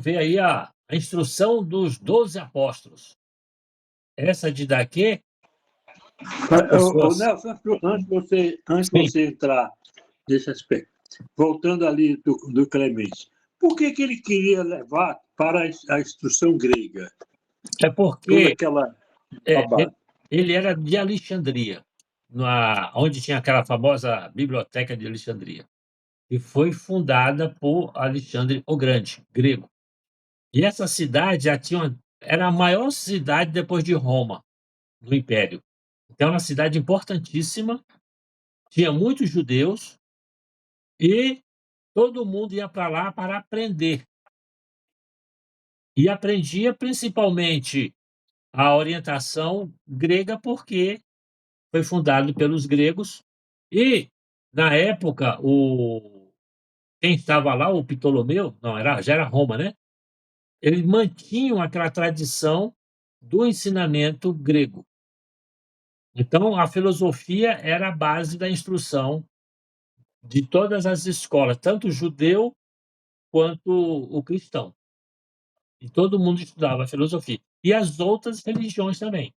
ver aí a instrução dos 12 apóstolos. Essa de daqui, as pessoas. Nelson, antes de Sim. você entrar nesse aspecto, voltando ali do Clemens, por que ele queria levar para a instrução grega É toda porque aquela é, babada? ele era de Alexandria, onde tinha aquela famosa biblioteca de Alexandria, que foi fundada por Alexandre o Grande, grego. E essa cidade era a maior cidade depois de Roma, no Império. Então, era uma cidade importantíssima, tinha muitos judeus e todo mundo ia para lá para aprender. E aprendia principalmente a orientação grega, porque foi fundado pelos gregos e, na época, quem estava lá, o Ptolomeu, não, já era Roma, né? Eles mantinham aquela tradição do ensinamento grego. Então, a filosofia era a base da instrução de todas as escolas, tanto o judeu quanto o cristão. E todo mundo estudava filosofia. E as outras religiões também,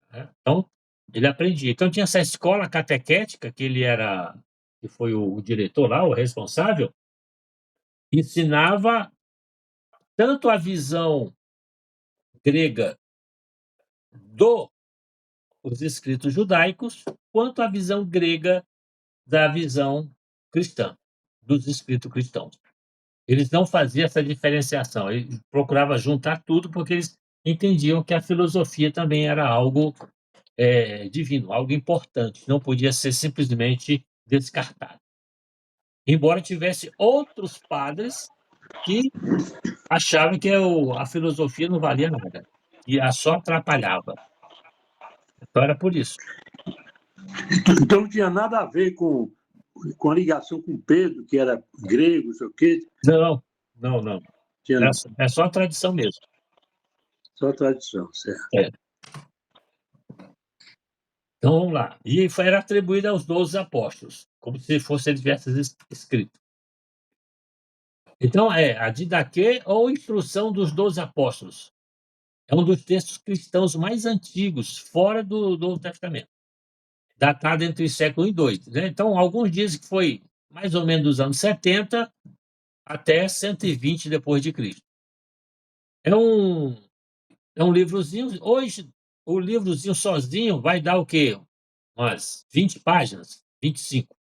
né? Então, ele aprendia. Então, tinha essa escola catequética, que foi o diretor lá, o responsável, ensinava tanto a visão grega dos escritos judaicos, quanto a visão grega da visão cristã, dos escritos cristãos. Eles não faziam essa diferenciação, eles procuravam juntar tudo, porque eles entendiam que a filosofia também era algo divino, algo importante, não podia ser simplesmente descartado. Embora tivesse outros padres que achavam que a filosofia não valia nada, e só atrapalhava. Então era por isso. Então não tinha nada a ver com a ligação com Pedro, que era grego, não sei o quê. Não, não, não. Tinha não. É só a tradição mesmo. Só tradição, certo. É. Então vamos lá. E era atribuída aos 12 apóstolos, como se fosse ele tivesse escrito. Então, a Didaquê ou Instrução dos 12 Apóstolos. É um dos textos cristãos mais antigos, fora do Novo Testamento, datado entre o século I e II, né? Então, alguns dizem que foi mais ou menos dos anos 70 até 120 depois de Cristo. É um livrozinho. Hoje, o livrozinho sozinho vai dar o quê? Umas 20 páginas, 25,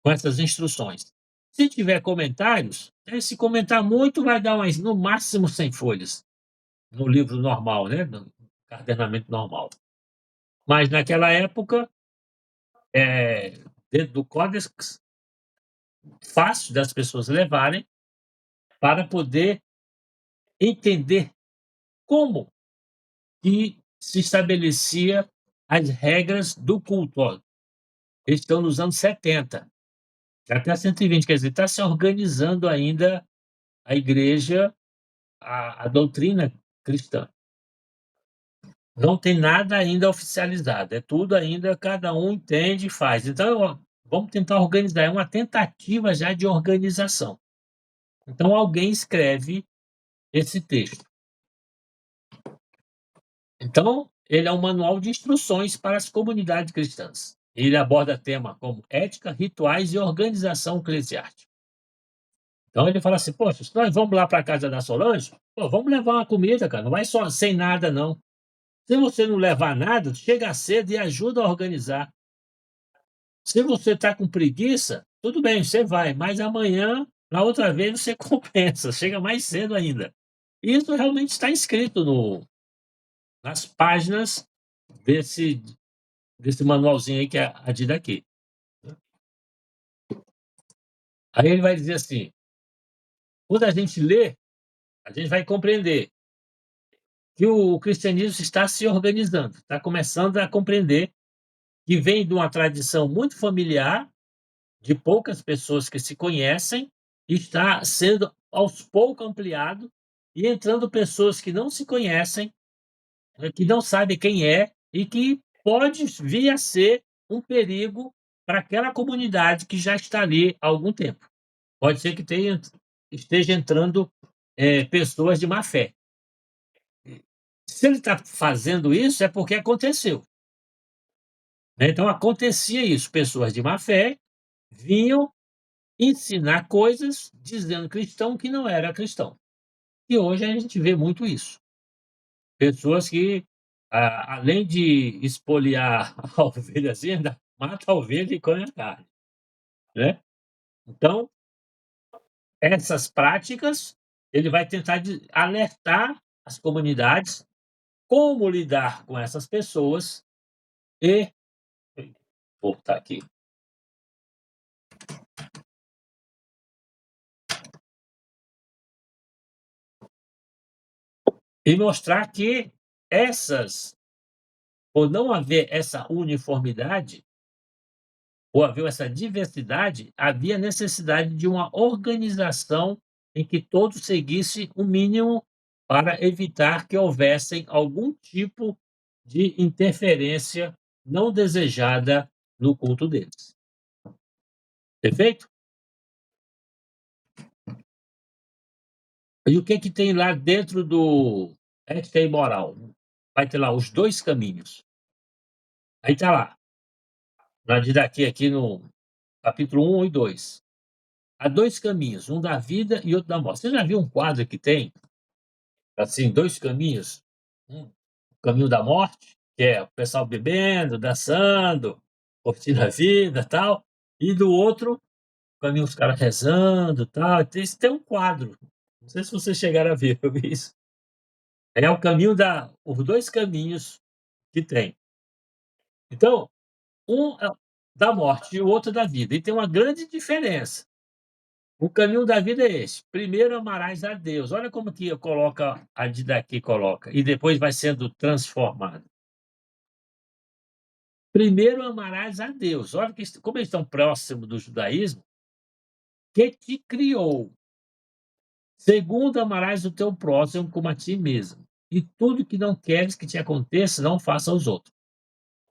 com essas instruções. Se tiver comentários, se comentar muito, vai dar no máximo 100 folhas, no livro normal, né? No encadenamento normal. Mas naquela época, dentro do códex, fácil das pessoas levarem para poder entender como que se estabelecia as regras do culto. Ó, eles estão nos anos 70, até 120, quer dizer, está se organizando ainda a igreja, a doutrina cristã. Não tem nada ainda oficializado, é tudo ainda, cada um entende e faz. Então, ó, vamos tentar organizar, é uma tentativa já de organização. Então, alguém escreve esse texto. Então, ele é um manual de instruções para as comunidades cristãs. Ele aborda temas como ética, rituais e organização eclesiástica. Então, ele fala assim: poxa, se nós vamos lá para a casa da Solange, pô, vamos levar uma comida, cara, não vai só sem nada, não. Se você não levar nada, chega cedo e ajuda a organizar. Se você está com preguiça, tudo bem, você vai, mas amanhã, na outra vez, você compensa, chega mais cedo ainda. Isso realmente está escrito nas páginas desse manualzinho aí que é a Didaquê. Aí ele vai dizer assim: quando a gente lê, a gente vai compreender que o cristianismo está se organizando, está começando a compreender que vem de uma tradição muito familiar, de poucas pessoas que se conhecem, e está sendo aos poucos ampliado e entrando pessoas que não se conhecem, que não sabem quem é e que pode vir a ser um perigo para aquela comunidade que já está ali há algum tempo. Pode ser que esteja entrando pessoas de má fé. Se ele está fazendo isso, é porque aconteceu, né. Então acontecia isso, pessoas de má fé vinham ensinar coisas dizendo cristão que não era cristão. E hoje a gente vê muito isso. Pessoas que, além de espoliar a ovelhazinha, ainda mata a ovelha e come a carne, né. Então, essas práticas, ele vai tentar alertar as comunidades como lidar com essas pessoas e voltar aqui, e mostrar que essas por não haver essa uniformidade, ou haver essa diversidade, havia necessidade de uma organização em que todos seguissem o mínimo para evitar que houvessem algum tipo de interferência não desejada no culto deles. Perfeito? E o que que tem lá dentro do ética e moral? Vai ter lá os 2 caminhos. Aí está lá, na didaquê aqui no capítulo 1 e 2. Há 2 caminhos, um da vida e outro da morte. Você já viu um quadro que tem, assim, 2 caminhos? Um, o caminho da morte, que é o pessoal bebendo, dançando, curtindo a vida, tal, e do outro caminho os caras rezando, tal. Tem um quadro, não sei se vocês chegaram a ver, eu vi isso. É o caminho da os 2 caminhos que tem. Então, um é da morte e o outro da vida, e tem uma grande diferença. O caminho da vida é esse: primeiro amarás a Deus. Olha como que coloca a daqui coloca, e depois vai sendo transformado. Primeiro amarás a Deus. Olha que como eles estão próximos do judaísmo, que te criou. Segundo, amarás o teu próximo como a ti mesmo. E tudo que não queres que te aconteça, não faça aos outros.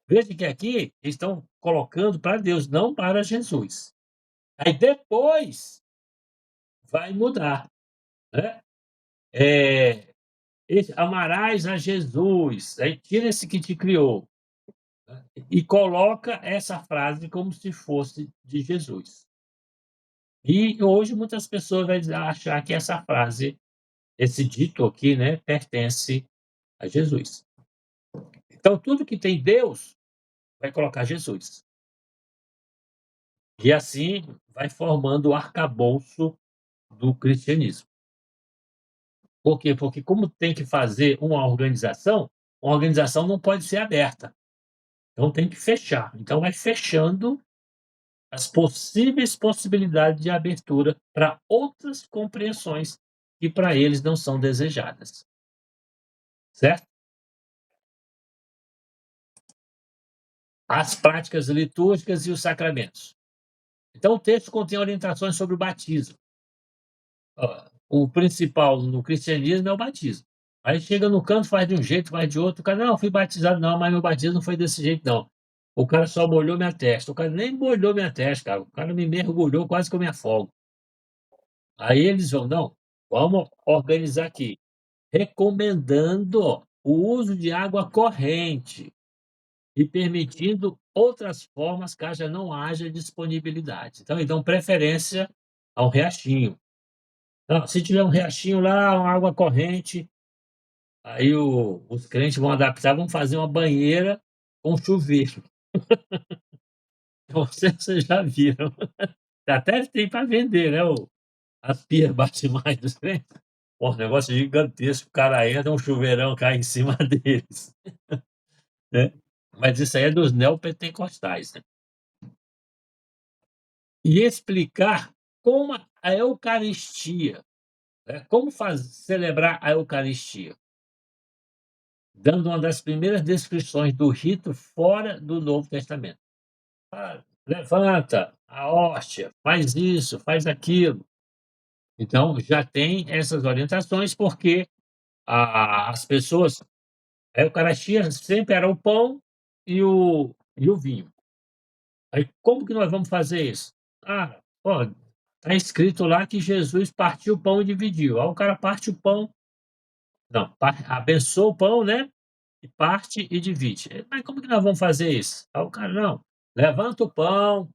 Veja que aqui eles estão colocando para Deus, não para Jesus. Aí depois vai mudar, né? Eh, amarás a Jesus, aí tira esse que te criou, né, e coloca essa frase como se fosse de Jesus. E hoje muitas pessoas vai achar que essa frase, esse dito aqui, né, pertence a Jesus. Então tudo que tem Deus, vai colocar Jesus. E assim vai formando o arcabouço do cristianismo. Por quê? Porque como tem que fazer uma organização não pode ser aberta, então tem que fechar. Então vai fechando as possíveis possibilidades de abertura para outras compreensões que para eles não são desejadas, certo? As práticas litúrgicas e os sacramentos. Então o texto contém orientações sobre o batismo. Ó, o principal no cristianismo é o batismo. Aí chega no canto, faz de um jeito, faz de outro, o cara: "Não, fui batizado não, mas meu batismo não foi desse jeito não. O cara só molhou minha testa", o cara nem molhou minha testa, cara, o cara me mergulhou, quase que eu me afogo. Aí eles vão: "Não, vamos organizar aqui, recomendando o uso de água corrente e permitindo outras formas caso não haja disponibilidade". Então eles dão preferência ao riachinho. Não, se tiver um riachinho lá, uma água corrente, aí os crentes vão adaptar, vão fazer uma banheira com chuveiro. Vocês já viram. Até tem para vender, né, as pias batimais dos crentes. Pô, um negócio gigantesco, o cara entra, um chuveirão cai em cima deles, né. Mas isso aí é dos neopentecostais, né. E explicar como a eucaristia, né, como celebrar a eucaristia. Dando uma das primeiras descrições do rito fora do Novo Testamento. "Ah, levanta a hóstia, faz isso, faz aquilo". Então, já tem essas orientações, porque as pessoas a eucaristia sempre era o pão e o vinho. Aí como que nós vamos fazer isso? Ah, pô, Está escrito lá que Jesus partiu o pão e dividiu. Aí o cara parte o pão, não, abençoa o pão, né? E parte e divide. Mas como que nós vamos fazer isso? Aí o cara, não, levanta o pão,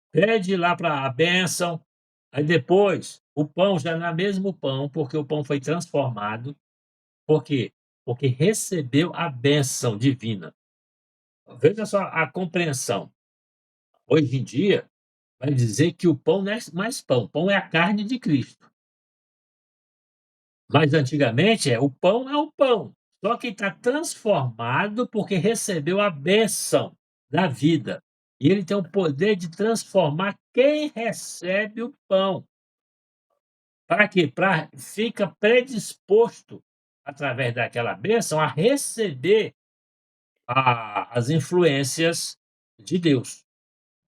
pede lá para a bênção, aí depois o pão já não é mesmo pão, porque o pão foi transformado. Por quê? Porque recebeu a bênção divina. Veja só a compreensão. Hoje em dia, vai dizer que o pão não é mais pão, pão é a carne de Cristo. Mas antigamente é o pão, só que está transformado porque recebeu a bênção da vida. E ele tem o poder de transformar quem recebe o pão. Para quê? Para fica predisposto, através daquela bênção, a receber as influências de Deus.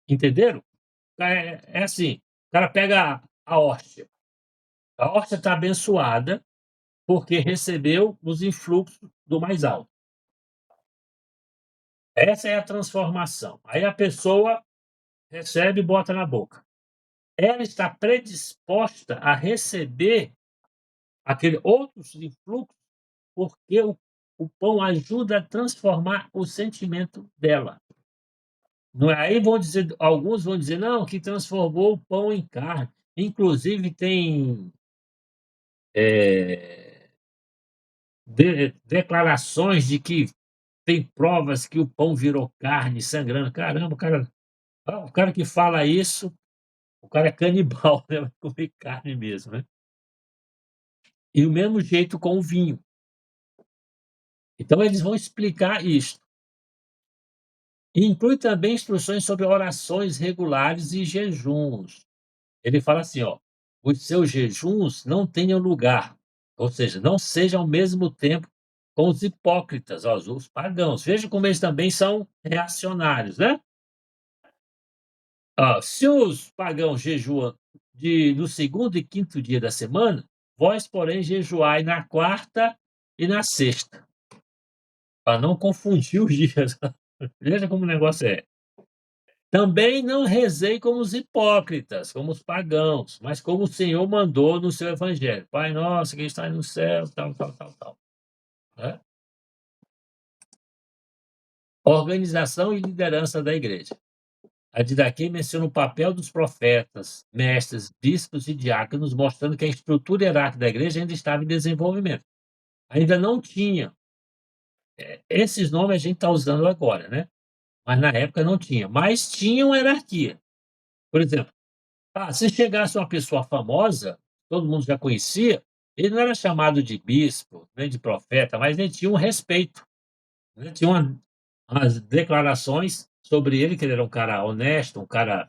Entenderam? É assim, o cara pega a hóstia está abençoada porque recebeu os influxos do mais alto. Essa é a transformação. Aí a pessoa recebe e bota na boca. Ela está predisposta a receber aquele outros influxos, porque o pão ajuda a transformar o sentimento dela. Não é? Aí vão dizer, alguns vão dizer, não, que transformou o pão em carne. Inclusive tem declarações de que tem provas que o pão virou carne sangrando. Caramba, o cara que fala isso, o cara é canibal, né? Vai comer carne mesmo, né? E o mesmo jeito com o vinho. Então eles vão explicar isso. E inclui também instruções sobre orações regulares e jejuns. Ele fala assim, ó: "Os seus jejuns não tenham lugar", ou seja, não sejam ao mesmo tempo com os hipócritas, ó, os pagãos. Veja como eles também são reacionários, né. Ó, se os pagãos jejuam no segundo e quinto dia da semana, vós, porém, jejuai na quarta e na sexta, para não confundir os dias. Veja como o negócio é. Também não rezei como os hipócritas, como os pagãos, mas como o Senhor mandou no seu evangelho. Pai nosso que está no céu, tal, tal, tal, tal. Né? Organização e liderança da igreja. A Didaquê menciona o papel dos profetas, mestres, bispos e diáconos, mostrando que a estrutura hierárquica da igreja ainda estava em desenvolvimento. Ainda não tinha. Esses nomes a gente está usando agora, né? Mas na época não tinha. Mas tinha uma hierarquia. Por exemplo, se chegasse uma pessoa famosa, todo mundo já conhecia, ele não era chamado de bispo, nem de profeta, mas ele tinha um respeito, né, tinha umas declarações sobre ele, que ele era um cara honesto, um cara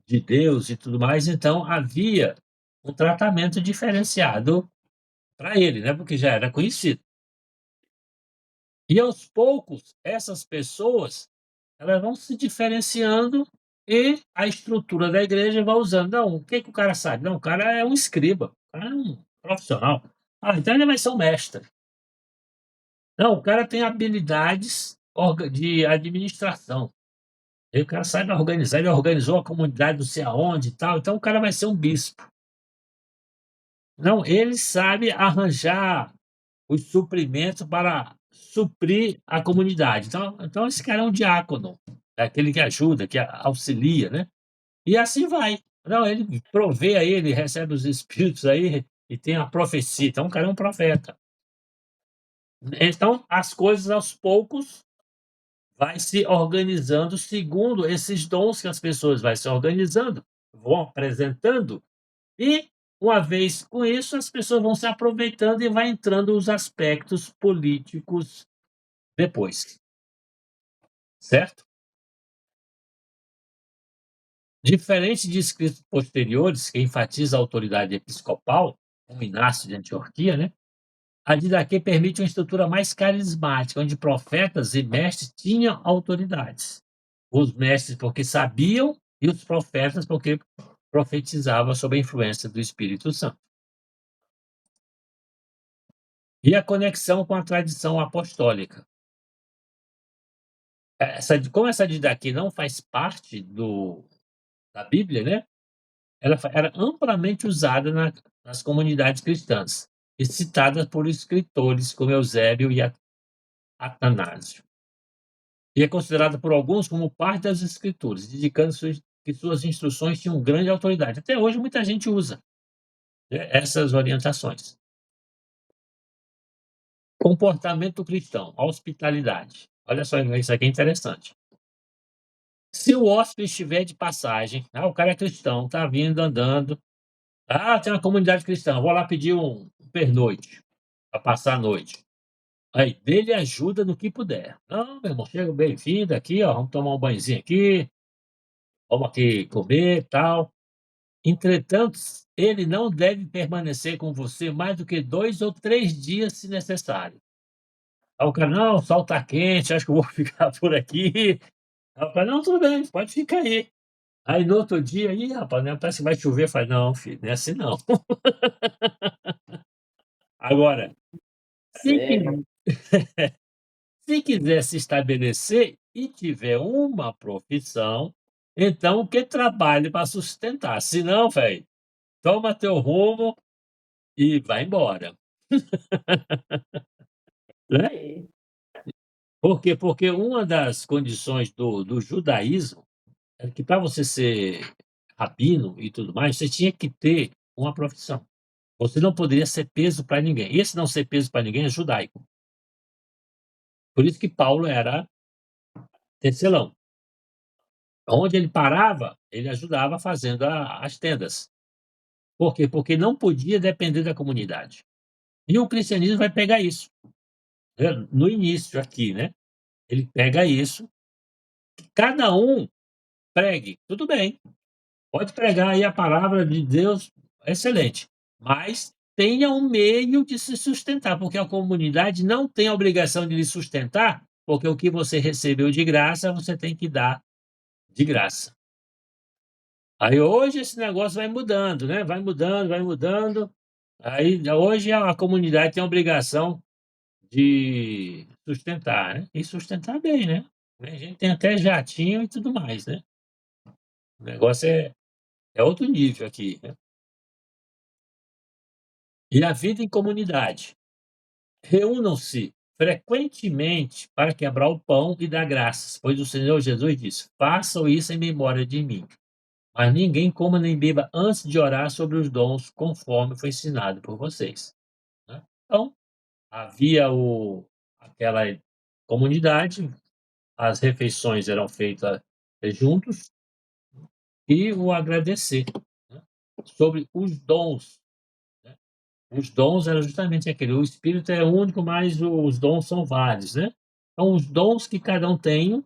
de Deus e tudo mais, então havia um tratamento diferenciado para ele, né, porque já era conhecido. E aos poucos, essas pessoas, elas vão se diferenciando e a estrutura da igreja vai usando. Não, o que que o cara sabe? Não, o cara é um escriba, o cara é um profissional. Então ele vai ser um mestre. Não, o cara tem habilidades de administração. Aí o cara sabe organizar, ele organizou a comunidade não sei aonde e tal, então o cara vai ser um bispo. Não, ele sabe arranjar os suprimentos para suprir a comunidade. Então esse cara é um diácono, é aquele que ajuda, que auxilia, né. E assim vai. Não, ele provê aí, ele recebe os espíritos aí e tem a profecia, então o cara é um profeta. Então as coisas aos poucos vai se organizando segundo esses dons que as pessoas vai se organizando, vão apresentando e, uma vez com isso, as pessoas vão se aproveitando e vai entrando os aspectos políticos depois, certo? Diferente de escritos posteriores que enfatiza a autoridade episcopal, como Inácio de Antioquia, né? A Didaquê permite uma estrutura mais carismática, onde profetas e mestres tinham autoridades. Os mestres porque sabiam e os profetas porque profetizavam sob a influência do Espírito Santo. E a conexão com a tradição apostólica. Como essa didaquê não faz parte da Bíblia, né? ela era amplamente usada nas comunidades cristãs e citada por escritores como Eusébio e Atanásio. E é considerada por alguns como parte das escrituras, indicando que suas instruções tinham grande autoridade. Até hoje muita gente usa, né, essas orientações. Comportamento cristão, hospitalidade. Olha só, isso aqui é interessante. Se o hóspede estiver de passagem, o cara é cristão, está vindo andando, tem uma comunidade cristã, vou lá pedir um pernoite para passar a noite. Aí, dele ajuda no que puder. Não, meu irmão, chega bem-vindo aqui, ó, vamos tomar um banhozinho aqui, vamos aqui comer, e tal. Entretanto, ele não deve permanecer com você mais do que 2 ou 3 dias, se necessário. Aí o cara: "Não, o sol está quente, acho que eu vou ficar por aqui". Aí o cara: "Não, tudo bem, pode ficar aí". Aí no outro dia: "Ih, rapaz, né, parece que vai chover". Eu falei: "Não, filho, não é assim não". Agora, se qui Sério? se quiser se estabelecer e tiver uma profissão, então que trabalhe para sustentar, se não, velho, toma teu rumo e vai embora, né. Aí. Por quê? Porque uma das condições do judaísmo é que para você ser rabino e tudo mais, você tinha que ter uma profissão. Você não poderia ser peso para ninguém. Esse não ser peso para ninguém é judaico. Por isso que Paulo era tecelão. Onde ele parava, ele ajudava fazendo as tendas. Por quê? Porque não podia depender da comunidade. E o cristianismo vai pegar isso, né, no início aqui, né, ele pega isso, cada um pregue, tudo bem, pode pregar aí a palavra de Deus, excelente, mas tenha um meio de se sustentar, porque a comunidade não tem a obrigação de lhe sustentar, porque o que você recebeu de graça, você tem que dar de graça. Aí hoje esse negócio vai mudando, né, vai mudando, vai mudando, aí hoje a comunidade tem a obrigação de sustentar, né, e sustentar bem, né. A gente tem até jatinho e tudo mais, né. O negócio é outro nível aqui, né. E a vida em comunidade. Reúnam-se frequentemente para quebrar o pão e dar graças, pois o Senhor Jesus disse: "Façam isso em memória de mim". Mas ninguém coma nem beba antes de orar sobre os dons, conforme foi ensinado por vocês, né. Então, havia aquela comunidade, as refeições eram feitas juntos e o agradecer, né, sobre os dons, né. Os dons eram justamente aquele, o espírito é único, mas os dons são vários, né. Então os dons que cada um tem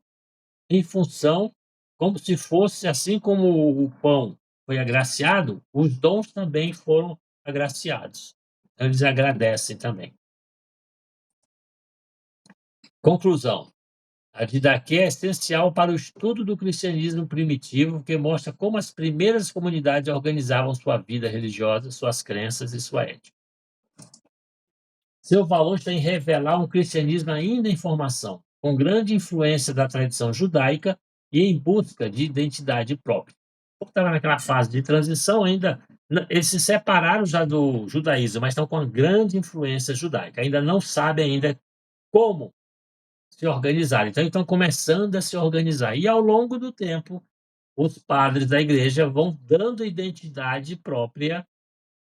em função, como se fosse assim como o pão foi agraciado, os dons também foram agraciados. Então eles agradecem também. Conclusão: a didaquê é essencial para o estudo do cristianismo primitivo, porque mostra como as primeiras comunidades organizavam sua vida religiosa, suas crenças e sua ética. Seu valor está em revelar um cristianismo ainda em formação, com grande influência da tradição judaica e em busca de identidade própria. Como estava naquela fase de transição ainda, eles se separaram já do judaísmo, mas estão com uma grande influência judaica. Ainda não sabem ainda como se organizar. Então estão começando a se organizar. E ao longo do tempo, os padres da igreja vão dando identidade própria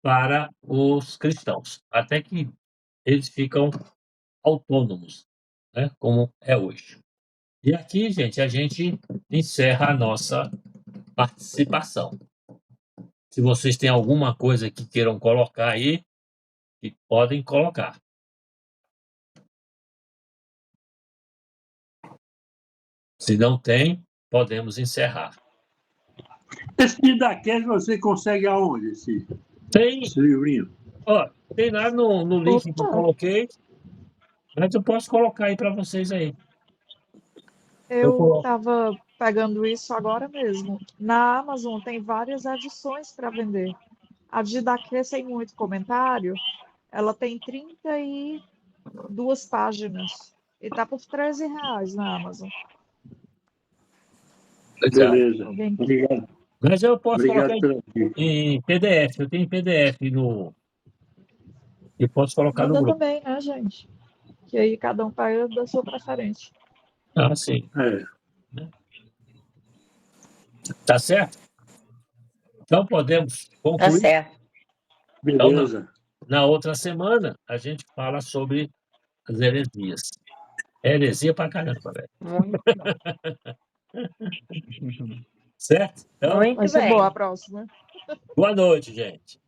para os cristãos, até que eles ficam autônomos, né, como é hoje. E aqui, gente, a gente encerra a nossa participação. Se vocês têm alguma coisa que queiram colocar aí, que podem colocar. Se não tem, podemos encerrar. Esse Didaquete você consegue aonde, Tem, esse livrinho? ó, tem lá no link que eu Opa, coloquei, mas eu posso colocar aí para vocês aí. Eu eu coloco. estava pegando isso agora mesmo. Na Amazon tem várias edições para vender. A de Daqui sem muito comentário, ela tem 32 páginas e tá por R$ 13 na Amazon. Legal. Beleza. Alguém Obrigado. Mas eu posso colocar Obrigado pela dica. em PDF. Eu tenho em PDF e posso colocar no Manda grupo. também, né, gente? Que aí cada um paga da sua preferência. Ah, sim. É, Tá certo? Então podemos Tá concluir. certo. Então, beleza. na outra semana, a gente fala sobre as heresias. É heresia pra caramba, velho. Muito, Certo? Então, Vai muito ser boa a bem. próxima. boa noite, gente.